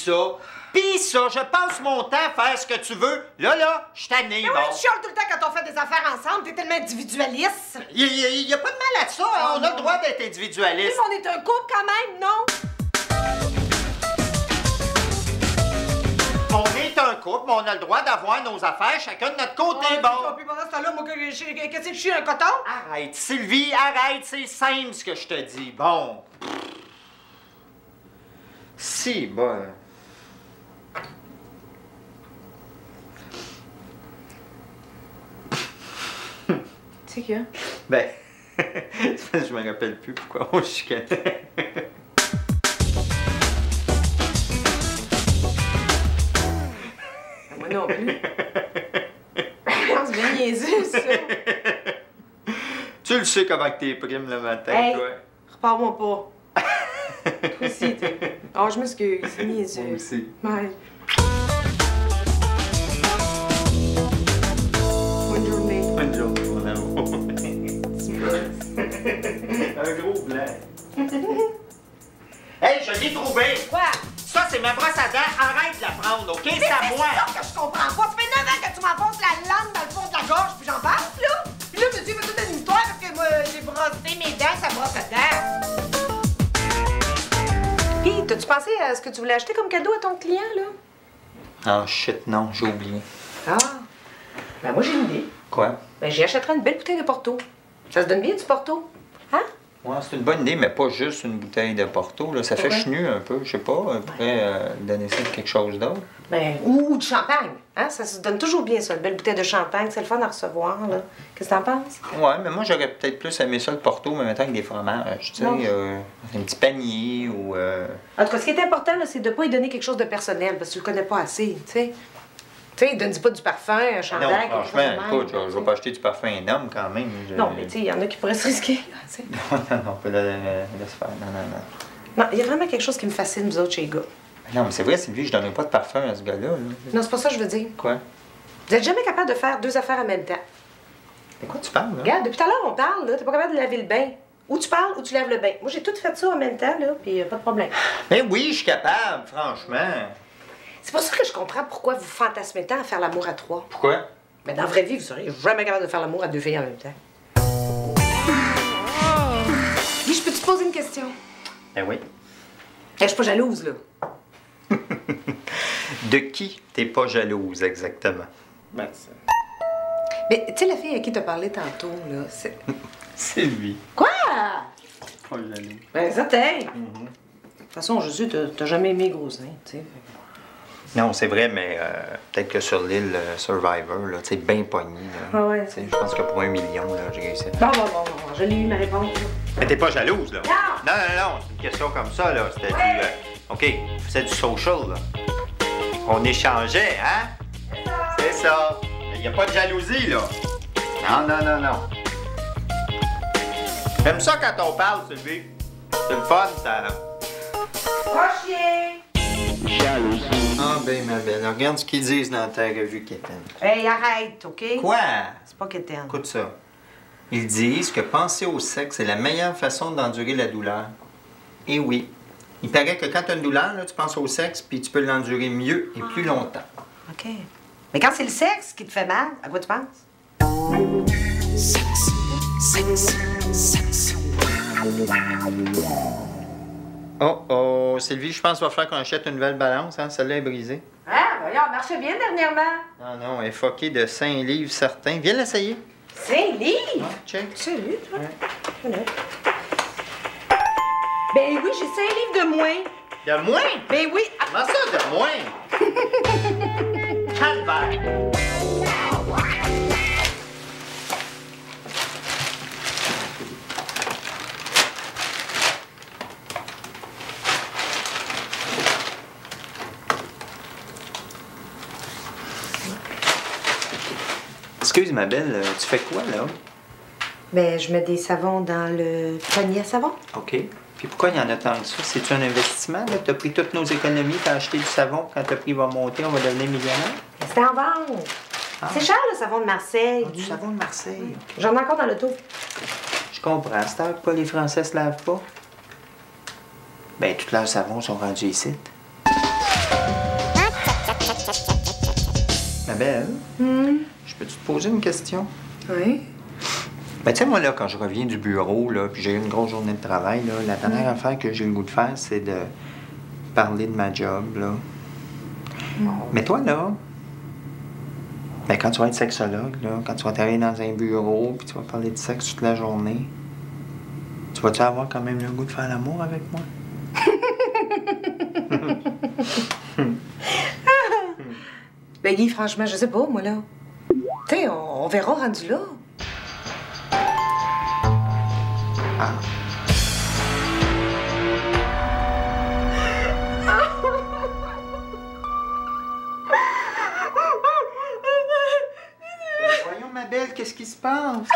ça. Pis ça, je passe mon temps à faire ce que tu veux. Là, je suis tanné, Mais bon. oui, tu chiales tout le temps quand on fait des affaires ensemble. T'es tellement individualiste. Il y a pas de mal à ça, hein. On a le droit d'être individualiste. Mais on est un couple quand même, non? On est un couple, mais on a le droit d'avoir nos affaires chacun de notre côté, bon. Puis pendant ce temps-là, moi, qu'est-ce que je suis, un coton? Arrête, Sylvie, arrête, c'est simple ce que je te dis. Bon. Si, bon. C'est que? Ben, je me rappelle plus pourquoi on chicanait. Moi non plus. C'est bien niaiseux, ça. Tu le sais comment que t'es prime le matin, Hey, toi. repars-moi pas. Toi aussi, t'es... Oh, je m'excuse, c'est niaiseux. Moi aussi. Bye. Bonne journée. Bonne journée, mon amour. Un gros blanc. Hey, je l'ai trouvé! Quoi? Ça, c'est ma brosse à dents. Arrête de la prendre, OK? C'est à moi! C'est ça que je comprends pas. Ça fait 9 ans que tu m'enfonces la langue dans le fond de la gorge, puis j'en passe, là. Puis là, monsieur fait toute une histoire parce que moi, j'ai brossé mes dents, ça brosse à dents. Pis, t'as-tu pensé à ce que tu voulais acheter comme cadeau à ton client, là? Ah, shit, non, j'ai oublié. Ah. Ben, moi, j'ai une idée. Quoi? Ben, j'y achèterai une belle bouteille de Porto. Ça se donne bien, du Porto. Hein? Ouais, c'est une bonne idée, mais pas juste une bouteille de Porto, là. Ça fait chenu un peu, je sais pas. On pourrait donner ça de quelque chose d'autre. Ben, ou du champagne. Hein? Ça se donne toujours bien, ça. Une belle bouteille de champagne, c'est le fun à recevoir, là. Qu'est-ce que t'en penses? Ouais, mais moi, j'aurais peut-être plus aimé ça, le Porto, mais maintenant avec des fromages, tu sais. Non. Un petit panier ou... En tout cas, ce qui est important, là, c'est de pas lui donner quelque chose de personnel, parce que tu le connais pas assez, tu sais. Tu sais, donne-y pas du parfum, un Non, chandail, quelque chose franchement, de même, écoute, là, je vais pas acheter du parfum à un homme quand même. Non, mais tu sais, il y en a qui pourraient se risquer, là, tu sais. Non, pas laisse faire. Non. Non, il y a vraiment quelque chose qui me fascine, vous autres, chez les gars. Non, mais c'est vrai, Sylvie, je donnerai pas de parfum à ce gars-là. Là. Non, c'est pas ça que je veux dire. Quoi? Vous êtes jamais capable de faire deux affaires en même temps. De quoi tu parles, là? Regarde, depuis tout à l'heure, on parle, là. T'es pas capable de laver le bain. Ou tu parles ou tu laves le bain. Moi, j'ai tout fait ça en même temps, là, puis pas de problème. Mais oui, je suis capable, franchement. C'est pour ça que je comprends pourquoi vous fantasmez tant à faire l'amour à trois. Pourquoi? Mais dans la vraie vie, vous seriez jamais capable de faire l'amour à deux filles en même temps. Dis, je peux te poser une question? Ben oui. Je suis pas jalouse, là. De qui t'es pas jalouse, exactement? Ben, ça... Mais, tu sais, la fille à qui t'as parlé tantôt, là, c'est... Sylvie. Quoi? Pas jalouse. Ben, certain. De toute façon, Jésus, t'as jamais aimé les gros seins, tu sais. Non, c'est vrai, mais peut-être que sur l'île Survivor, là, tu sais, bien pogné, là. Ah ouais. Tu sais, je pense que pour 1 million, là, j'ai réussi. Bon, je l'ai eu, ma réponse. Mais t'es pas jalouse, là? Non! Non, c'est une question comme ça, là. C'était du... OK, c'est du social, là. On échangeait, hein? C'est ça. Il n'y a pas de jalousie, là. Non. J'aime ça quand on parle, Sylvie. C'est le fun, ça. Va chier! Ah, ben, ma belle, regarde ce qu'ils disent dans ta revue, Kéten. Hey, arrête, OK? Quoi? C'est pas qu'éterne. Écoute ça. Ils disent que penser au sexe, c'est la meilleure façon d'endurer la douleur. Et oui. Il paraît que quand tu as une douleur, là, tu penses au sexe, puis tu peux l'endurer mieux et plus longtemps. OK. Mais quand c'est le sexe qui te fait mal, à quoi tu penses? Sexe. Oh, Sylvie, je pense qu'il va falloir qu'on achète une nouvelle balance, hein? Celle-là est brisée. Ah, voyons, elle marchait bien dernièrement. Non, elle est foquée de 5 livres certains. Viens l'essayer. 5 livres? Ouais, check. Salut, toi. Ben oui, j'ai 5 livres de moins. De moins? Ben oui. Comment ça, de moins? Calvaire. Excuse, ma belle, tu fais quoi, là? Ben, je mets des savons dans le panier à savon. OK. Puis pourquoi il y en a tant que ça? C'est-tu un investissement, là? T'as pris toutes nos économies, t'as acheté du savon. Quand le prix va monter, on va devenir millionnaire? C'est en vente. Ah. C'est cher, le savon de Marseille. Du savon de Marseille. OK. J'en ai encore dans l'auto. Je comprends. C'est que pas les Français se lavent pas. Ben, tous leurs savons sont rendus ici. Ma belle, je peux-tu te poser une question? Oui? Ben, tu sais, moi, là, quand je reviens du bureau, là, puis j'ai eu une grosse journée de travail, là, la dernière affaire que j'ai le goût de faire, c'est de parler de ma job, là. Mais toi, là, ben, quand tu vas être sexologue, là, quand tu vas travailler dans un bureau, puis tu vas parler de sexe toute la journée, tu vas-tu avoir quand même le goût de faire l'amour avec moi? Ben, Guy, franchement, je sais pas, moi, là. Tu sais, on verra rendu là. Ah. Voyons, ma belle, qu'est-ce qui se passe?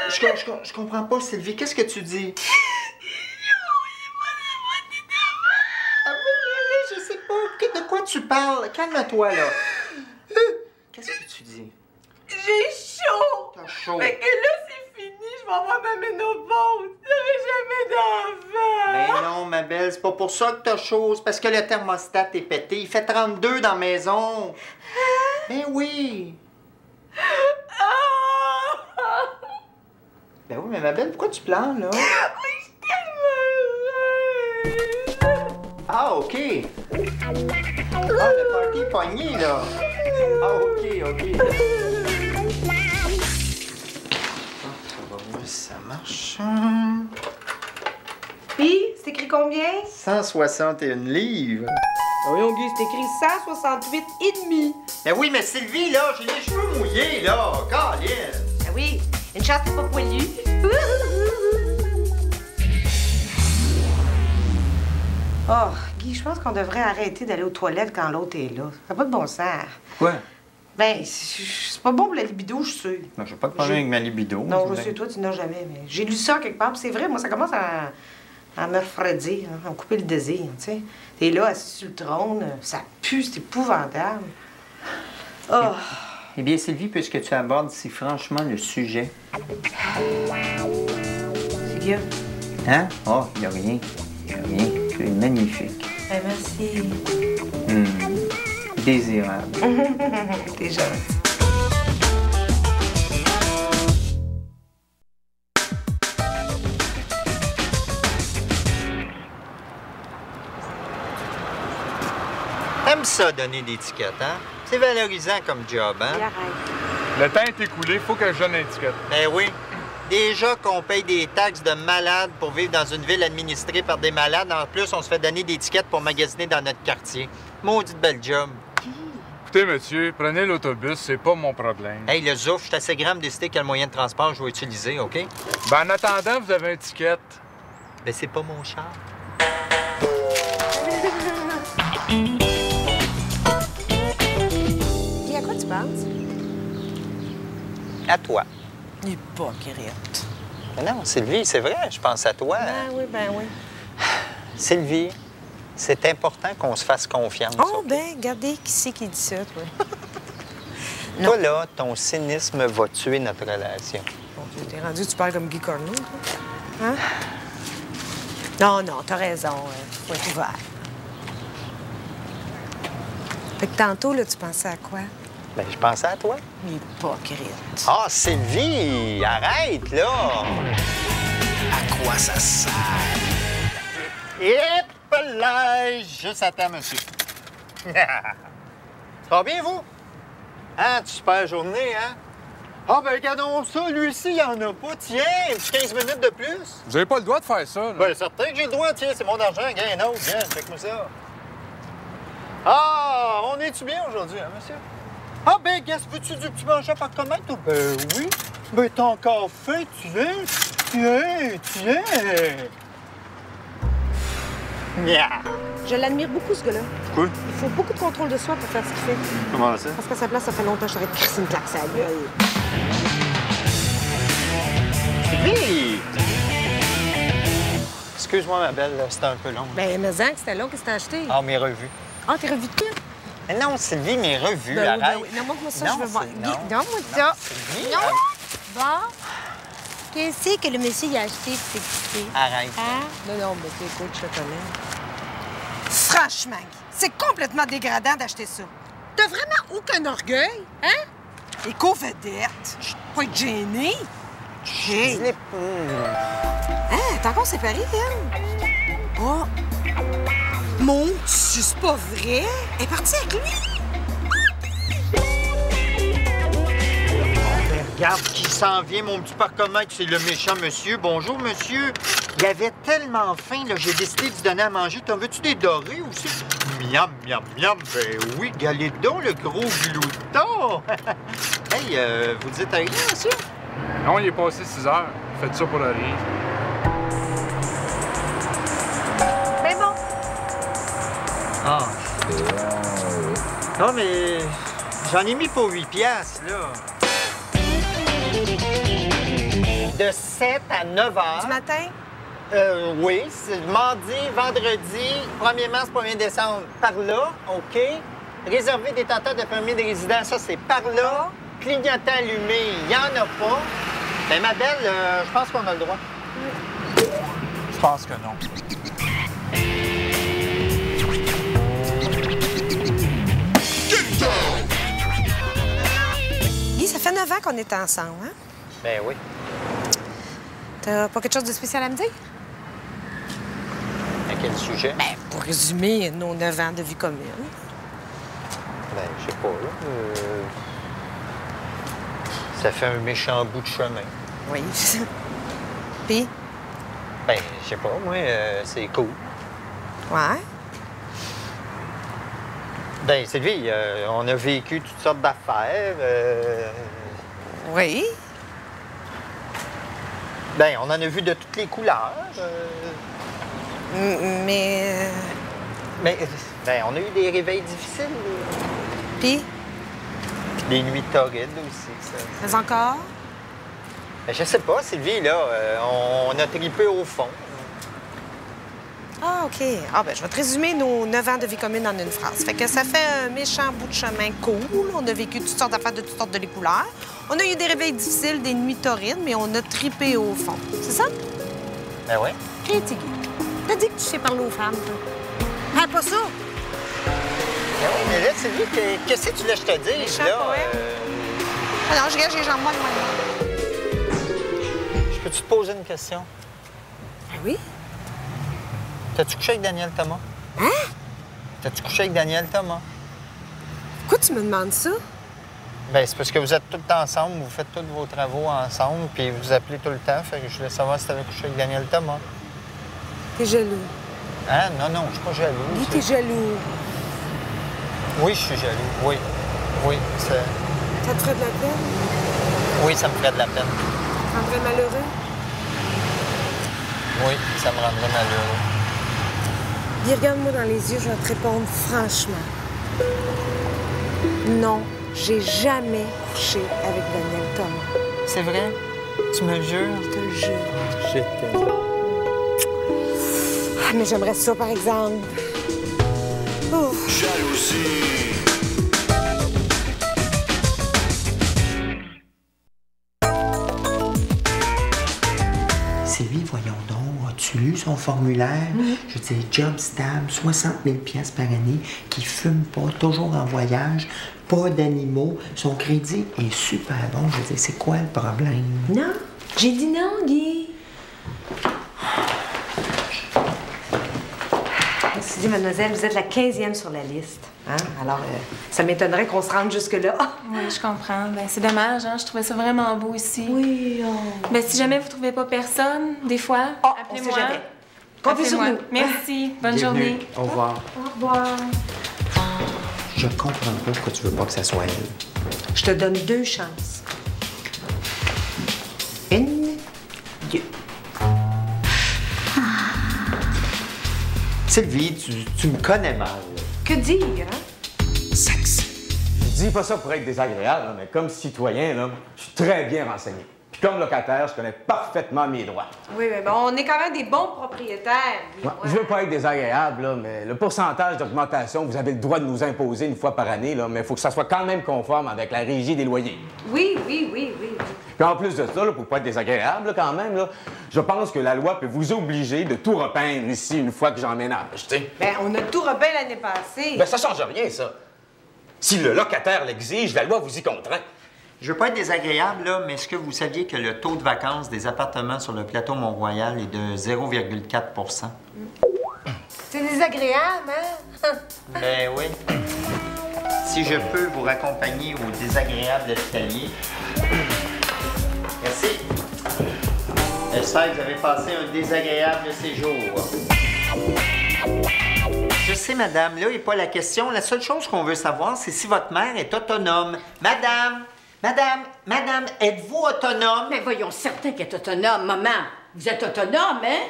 Je comprends pas, Sylvie. Qu'est-ce que tu dis? Ah oui, je sais pas. De quoi tu parles? Calme-toi, là. Qu'est-ce que tu dis? J'ai chaud! T'as chaud. Fait que là, c'est fini, je vais avoir ma ménopause. J'aurai jamais d'enfant. Ben non, ma belle, c'est pas pour ça que t'as chaud. C'est parce que le thermostat est pété. Il fait 32 dans la maison. Ben oui. Ben oui, mais ma belle, pourquoi tu pleures, là? Ah, OK. Ah, le party est pogné, là. Ah, OK. Ça va voir si ça marche. Puis, c'est écrit combien? 161 livres. Voyons, Guy, c'est écrit 168 et demi. Ben oui, mais Sylvie, là, j'ai les cheveux mouillés, là. Caline. Ah oui, une chance t'es pas poilu. Oh, Guy, je pense qu'on devrait arrêter d'aller aux toilettes quand l'autre est là. Ça n'a pas de bon sens. Quoi? Ben, c'est pas bon pour la libido, je suis. Non, j'ai pas de problème avec ma libido. Non, je sais, toi, tu n'as jamais, mais j'ai lu ça quelque part, puis c'est vrai, moi, ça commence à me refroidir, hein, à me couper le désir, tu sais. T'es là, assis sur le trône, ça pue, c'est épouvantable. Oh! Eh bien, Sylvie, puisque tu abordes si franchement le sujet... C'est Guy. Hein? Oh, il n'y a rien. Tu es magnifique. Ben, merci. Désirable. T'es gentil. T'aimes ça, donner des tickets, hein? C'est valorisant comme job, hein? Arrête. Le temps est écoulé, faut que je donne l'étiquette. Ben oui. Déjà qu'on paye des taxes de malades pour vivre dans une ville administrée par des malades, en plus, on se fait donner des tickets pour magasiner dans notre quartier. Maudite belle job. Écoutez, monsieur, prenez l'autobus, c'est pas mon problème. Hey, le zouf, je suis assez grand de décider quel moyen de transport je vais utiliser, OK? Ben, en attendant, vous avez un ticket. Ben, c'est pas mon char. Guy, à quoi tu penses? À toi. Hypocrite. Mais non, Sylvie, c'est vrai, je pense à toi. Ben oui. Sylvie, c'est important qu'on se fasse confiance. Oh, OK? ben, regardez, qui c'est qui dit ça, toi? Toi, là, ton cynisme va tuer notre relation. Bon, t'es rendu, tu parles comme Guy Corneau, toi? Hein? Non, t'as raison. Faut être ouvert. Fait que tantôt, là, tu pensais à quoi? Ben, je pensais à toi. Hypocrite. Ah, Sylvie, arrête, là! À quoi ça sert? Hip là! Juste à temps, monsieur. Ça va bien, vous? Hein, super journée, hein? Ah, ben, regardons ça. Lui aussi, il en a pas. Tiens, un petit 15 minutes de plus. Vous avez pas le droit de faire ça, là. Ben, certain que j'ai le droit. Tiens, c'est mon argent. Gagne un autre. Viens, check-moi ça. Ah, on est-tu bien aujourd'hui, hein, monsieur? Ah, ben, Gas, veux-tu du petit manger par comète? Ben oui. Ben, t'as encore faim, tiens. Yeah. Je l'admire beaucoup, ce gars-là. Quoi? Il faut beaucoup de contrôle de soi pour faire ce qu'il fait. Comment ça? Parce qu'à sa place, ça fait longtemps que je t'aurais crissé une claque à la gueule. Oui! Excuse-moi, ma belle, c'était un peu long. Ben, mais Zach, c'était long. Qu'est-ce que t'as acheté? Ah, mes revues. Ah, t'es revu de quoi? Mais non, Sylvie, mes revues, Ben oui, arrête. ben oui. Non, montre-moi ça, Non, je veux voir. c'est- Guy, non. donne-moi ça. Sylvie, Non. Bon. Qu'est-ce que le monsieur y a acheté pour t'exciter? arrête. Hein? Non, mais t'écoutes, je te connais. Franchement, Guy, c'est complètement dégradant d'acheter ça. T'as vraiment aucun orgueil, hein? Éco-vedette, pas être gênée. Hey! Hein, t'es encore séparée, elle? Oh! Mon Dieu, c'est pas vrai? Elle est partie avec lui? Regarde qui s'en vient, mon petit parcomètre, c'est le méchant monsieur. Bonjour, monsieur. Il avait tellement faim, là, j'ai décidé de lui donner à manger. T'en veux-tu des dorés aussi? Miam, miam, miam. Ben oui, galédon, le gros glouton. Hey, vous dites rien, monsieur? Non, il est passé 6 heures. Faites ça pour rien. Ben bon. Ah. Non, mais j'en ai mis pour 8 piastres, là. De 7 à 9 heures. Du matin? Oui, c'est mardi, vendredi, 1er mars, 1er décembre. Par là, OK. Réserver des tentatives de permis de résidence, ça, c'est par là. Clignotant allumé, il n'y en a pas. Mais ma belle, je pense qu'on a le droit. Je pense que non. Guy, ça fait 9 ans qu'on est ensemble, hein? Ben oui. T'as pas quelque chose de spécial à me dire? À quel sujet? Ben, pour résumer nos 9 ans de vie commune. Ben, je sais pas, là. Ça fait un méchant bout de chemin. Oui. Puis? Ben, je sais pas, moi, c'est cool. Ouais. Ben, Sylvie, on a vécu toutes sortes d'affaires. Oui. Ben, on en a vu de toutes les couleurs. Mais... Mais, ben, on a eu des réveils difficiles. Puis? Des nuits torrides aussi. Ça. Mais encore? Ben, je sais pas, Sylvie, là, on a tripé au fond. Ah, OK. Ah, ben, je vais te résumer nos 9 ans de vie commune en une phrase. Fait que ça fait un méchant bout de chemin cool. On a vécu toutes sortes d'affaires de toutes sortes de les couleurs. On a eu des réveils difficiles, des nuits torrides, mais on a tripé au fond. C'est ça? Ben ouais. Critique. T'as dit que tu sais parler aux femmes, toi. Ah, pas ça? Ben oui, mais là, Sylvie, qu'est-ce que tu voulais que je te dise, Méchant là? poème. Ah non, je regarde, j'ai les jambes molles, moi. Je peux-tu te poser une question? Ben oui. T'as-tu couché avec Daniel Thomas? Hein? T'as-tu couché avec Daniel Thomas? Pourquoi tu me demandes ça? Ben, c'est parce que vous êtes tout le temps ensemble, vous faites tous vos travaux ensemble, puis vous vous appelez tout le temps. Fait que je voulais savoir si t'avais couché avec Daniel Thomas. T'es jaloux. Hein? Non, non, je suis pas jaloux. Guy, c'est- t'es jaloux. Oui, je suis jaloux. Oui. Oui, ça... Ça te ferait de la peine? oui, ça me ferait de la peine. Ça te rendrait malheureux? Oui, ça me rendrait malheureux. Guy, regarde-moi dans les yeux, je vais te répondre franchement. Non, j'ai jamais couché avec Daniel Thomas. C'est vrai? Tu me le jures? Je te le jure. Je t'aime. Ah, mais j'aimerais ça, par exemple. Ouf. Jalousie. Sylvie, voyons donc, as-tu lu son formulaire? Je veux dire, job stable, 60 000 piastres par année, qui fume pas, toujours en voyage, pas d'animaux, son crédit est super bon. Je veux dire, c'est quoi le problème? Non, j'ai dit non, Guy. Ceci dit, mademoiselle, vous êtes la 15e sur la liste. Hein? Alors, ça m'étonnerait qu'on se rende jusque-là. Ah! Oui, je comprends. Ben, c'est dommage, hein? Je trouvais ça vraiment beau ici. Oui, Ben, si jamais vous trouvez pas personne, des fois, on sait appelez-moi. jamais. Comptez sur Appelez-moi. nous. Merci. Bonne Bienvenue. journée. Au revoir. Au revoir. Je comprends pas pourquoi tu veux pas que ça soit elle. Je te donne 2 chances. 1, 2. Sylvie, tu me connais mal. Que dire, hein? Je dis pas ça pour être désagréable, là, mais comme citoyen, là, je suis très bien renseigné. Puis comme locataire, je connais parfaitement mes droits. Oui, mais bon, on est quand même des bons propriétaires. Guy. Ouais, je veux pas être désagréable, là, mais le pourcentage d'augmentation, vous avez le droit de nous imposer une fois par année, là, mais il faut que ça soit quand même conforme avec la régie des loyers. Oui, oui, oui, oui. Puis en plus de ça, là, pour pas être désagréable là, quand même, là, je pense que la loi peut vous obliger de tout repeindre ici une fois que j'emménage, tu sais. Ben, on a tout repeint l'année passée. Ben ça change rien, ça. Si le locataire l'exige, la loi vous y contraint. Je veux pas être désagréable, là, mais est-ce que vous saviez que le taux de vacances des appartements sur le plateau Mont-Royal est de 0,4 %? C'est désagréable, hein? Ben oui. Si je peux vous raccompagner au désagréable escalier. Merci. J'espère que vous avez passé un désagréable séjour. Je sais, madame, là n'est pas la question. La seule chose qu'on veut savoir, c'est si votre mère est autonome. Madame, êtes-vous autonome? Mais voyons, certain qu'elle est autonome, maman. Vous êtes autonome, hein?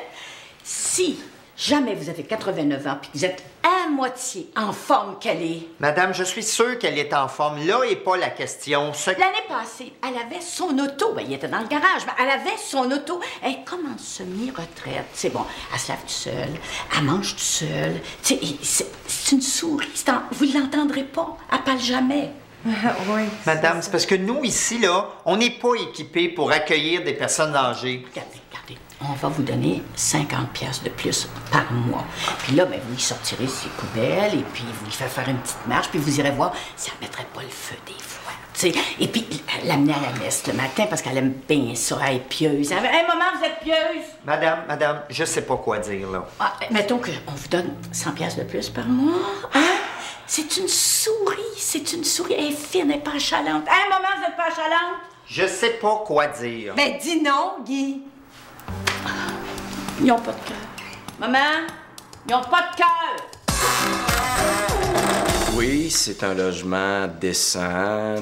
Si jamais vous avez 89 ans puis que vous êtes à moitié en forme qu'elle est. Madame, je suis sûre qu'elle est en forme. Là n'est pas la question. L'année passée, elle avait son auto. Ben, il était dans le garage, mais elle avait son auto. Elle est comme en semi-retraite. C'est bon, elle se lave toute seule, elle mange toute seule. Tu sais, c'est une souris. Vous ne l'entendrez pas. Elle parle jamais. Oui. Madame, c'est parce que nous, ici, là, on n'est pas équipés pour accueillir des personnes âgées. Regardez. On va vous donner 50 pièces de plus par mois. Puis là, ben, vous y sortirez ses poubelles et puis vous lui faites faire une petite marche puis vous irez voir si elle mettrait pas le feu des fois. T'sais. Et puis l'amener à la messe le matin parce qu'elle aime bien ça, elle est pieuse. Elle dit, hey, maman, vous êtes pieuse? Madame, je sais pas quoi dire, là. Ah, mettons qu'on vous donne 100 pièces de plus par mois. Hein? C'est une souris. Elle est fine, elle n'est pas achalante. Hey, maman, vous êtes pas achalante? Je sais pas quoi dire. Ben, dis non, Guy. Ils n'ont pas de cœur. Maman, ils n'ont pas de cœur. Oui, c'est un logement décent,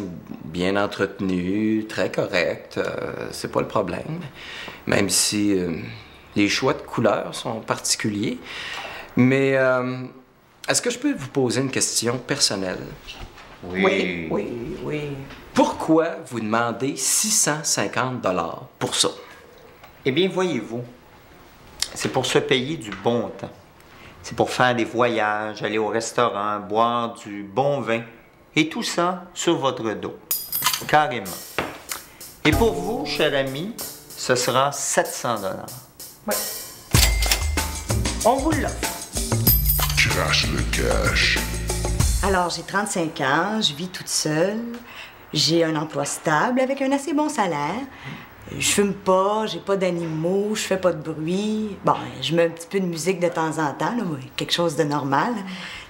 bien entretenu, très correct. C'est pas le problème. Même si les choix de couleurs sont particuliers. Mais est-ce que je peux vous poser une question personnelle? Oui. Pourquoi vous demandez 650 $ pour ça? Eh bien, voyez-vous, c'est pour se payer du bon temps. C'est pour faire des voyages, aller au restaurant, boire du bon vin. Et tout ça sur votre dos. Carrément. Et pour vous, cher ami, ce sera 700 $. Oui. On vous l'offre. Crache le cash. Alors, j'ai 35 ans, je vis toute seule. J'ai un emploi stable avec un assez bon salaire. Je fume pas, j'ai pas d'animaux, je fais pas de bruit. Bon, je mets un petit peu de musique de temps en temps, là, quelque chose de normal.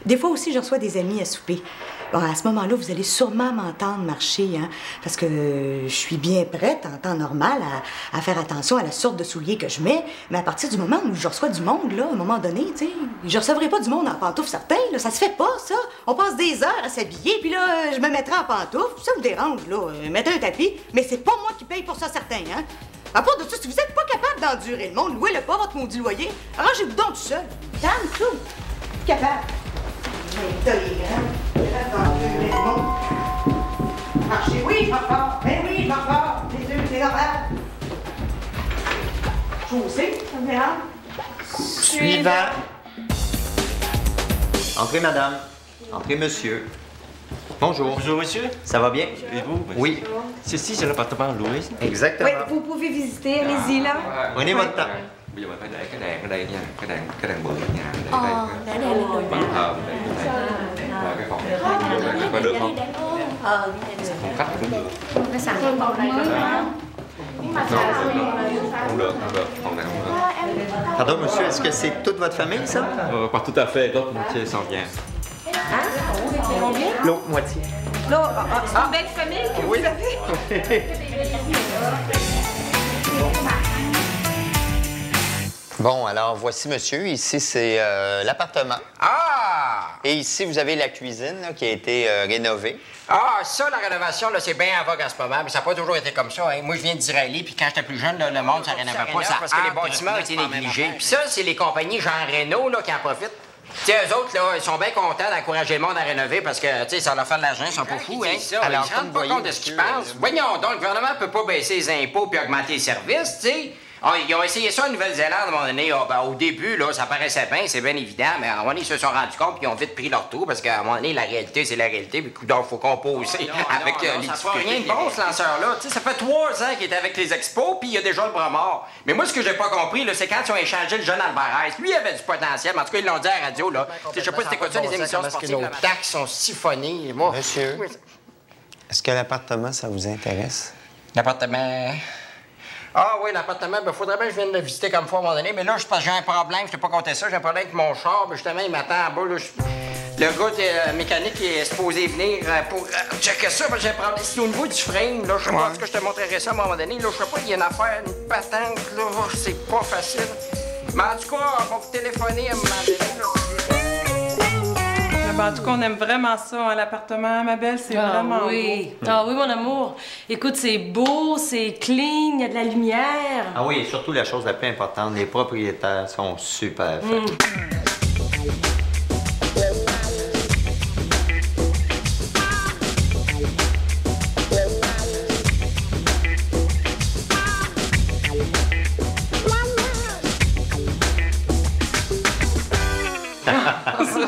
Des fois aussi, je reçois des amis à souper. Bon, à ce moment-là, vous allez sûrement m'entendre marcher, hein, parce que je suis bien prête, en temps normal, à faire attention à la sorte de souliers que je mets. Mais à partir du moment où je reçois du monde, là, à un moment donné, tu sais, je recevrai pas du monde en pantoufles certains, là, ça se fait pas, ça. On passe des heures à s'habiller, puis là, je me mettrai en pantoufles. Ça vous dérange, là, mettez un tapis, mais c'est pas moi qui paye pour ça certains, hein. À part de ça, si vous êtes pas capable d'endurer le monde, louez-le pas, votre maudit loyer. Arrangez-vous donc tout seul. Calme, tout. Capable. Marchez, oui, je m'en ben oui, je m'en les deux, c'est normal. Chaussée, ça me dérange. Suivant. Entrez, madame. Entrez, monsieur. Bonjour. Bonjour, monsieur. Ça va bien? Et vous? Oui. Ceci, c'est l'appartement loué. Exactement. Oui, vous pouvez visiter, allez-y, là. Prenez votre temps. Bây giờ phải để cái đèn ở đây nha, cái đèn bự ở nhà để để đây là bàn thờ để và cái phòng có được không? Phòng khách cũng được. cái sản phẩm màu này Không được, phòng này không được. Pardon, monsieur, est-ce que c'est toute votre famille, ça? Pas tout à fait, l'autre moitié s'en vient. L'autre moitié. C'est une belle famille que vous avez. Bon, alors voici monsieur. Ici, c'est l'appartement. Ah! Et ici, vous avez la cuisine là, qui a été rénovée. Ah, ça, la rénovation, là, c'est bien en vogue en ce moment, mais ça n'a pas toujours été comme ça. Hein. Moi, je viens d'Israël, puis quand j'étais plus jeune, là, le monde, ça rénovait pas. Ça parce que les bâtiments ont été négligés. Puis ça, c'est les compagnies genre Renault là, qui en profitent. Tu sais, eux autres, là, ils sont bien contents d'encourager le monde à rénover parce que, tu sais, ça leur fait de l'argent, ils sont pas fous, hein. Ça, alors, ils se rendent pas compte de ce qu'ils pensent. Voyons donc, le gouvernement peut pas baisser les impôts puis augmenter les services, tu sais. Ah, ils ont essayé ça en Nouvelle-Zélande à un moment donné. Ah, ben, au début, là, ça paraissait bien, c'est bien évident, mais à un moment donné, ils se sont rendus compte puis ils ont vite pris leur tour parce qu'à un moment donné, la réalité, c'est la réalité. Puis, il faut composer avec les difficultés. Rien de bon, ce lanceur-là. Tu sais, ça fait 3 ans qu'il est avec les Expos puis il a déjà le bras mort. Mais moi, ce que j'ai pas compris, là, c'est quand ils ont échangé le jeune Alvarez. Lui, il avait du potentiel, mais en tout cas, ils l'ont dit à la radio, là. Je sais pas si t'écoutes ça, les émissions sportives. Nos taxes sont siphonnées. Moi, Monsieur, est-ce que l'appartement, ça vous intéresse? L'appartement... Ah oui, l'appartement, ben faudrait bien que je vienne le visiter comme fois à un moment donné, mais là, j'ai un problème, je t'ai pas compté ça, j'ai un problème avec mon char, ben justement, il m'attend en bas, là, le gars mécanique il est supposé venir pour checker ça, parce que j'ai un problème. C'est au niveau du frame, là, je sais pas, en tout cas, je te montrerai ça à un moment donné, là, je sais pas, il y a une affaire, une patente, là, c'est pas facile. Mais en tout cas, on va vous téléphoner à un moment donné, là. En tout cas, on aime vraiment ça, hein, l'appartement, ma belle, c'est vraiment beau. Ah oui, mon amour. Écoute, c'est beau, c'est clean, il y a de la lumière. Ah oui, et surtout la chose la plus importante, les propriétaires sont super faits.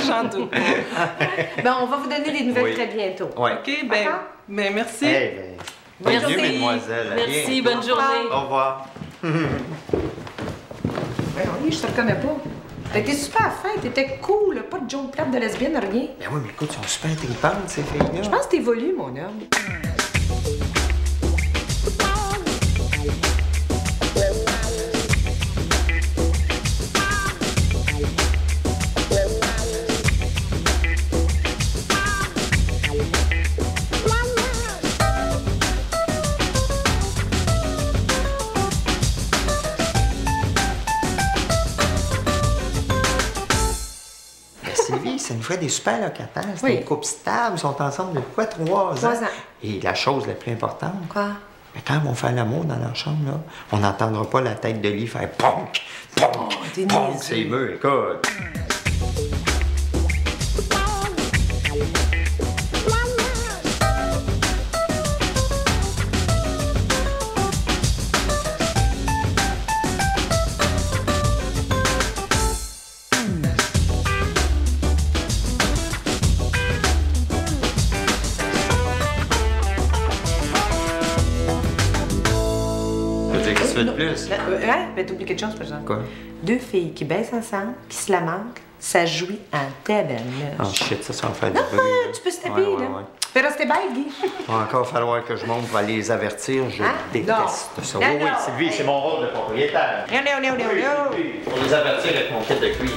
J'en doute pas. Ben, on va vous donner des nouvelles très bientôt. Ouais. OK, ben merci. Hey, ben, Merci. bonne nuit, mesdemoiselles. Merci, bonne journée. Au revoir. Ben oui, je te reconnais pas. T'étais super fin, t'étais cool, pas de joke plate de lesbienne, rien. Ben oui, mais écoute, ils sont super tripantes, ces filles-là. Je pense que t'évolues, mon homme. Sylvie, ça nous ferait des super locataires. C'est une couple stable, ils sont ensemble depuis quoi, 3 ans? 3 ans. Et la chose la plus importante, Quoi? mais quand ils vont faire l'amour dans leur chambre, là, on n'entendra pas la tête de lit faire ponk, ponk, ponk, c'est mieux, écoute. Qu'est-ce que tu veux de plus? Hein? Ben, t'oublies quelque chose, par exemple. Quoi? 2 filles qui baissent ensemble, qui se la manquent, ça jouit en tabarnouche. Oh shit, ça va faire du Non, bruit. tu peux se taper, là. Fais rester belle, Guy. Il va encore falloir que je monte pour aller les avertir. Je déteste ça. Non, Oui, oui, non. Sylvie, c'est mon rôle de propriétaire. Non. Pour les avertir avec mon kit de cuir.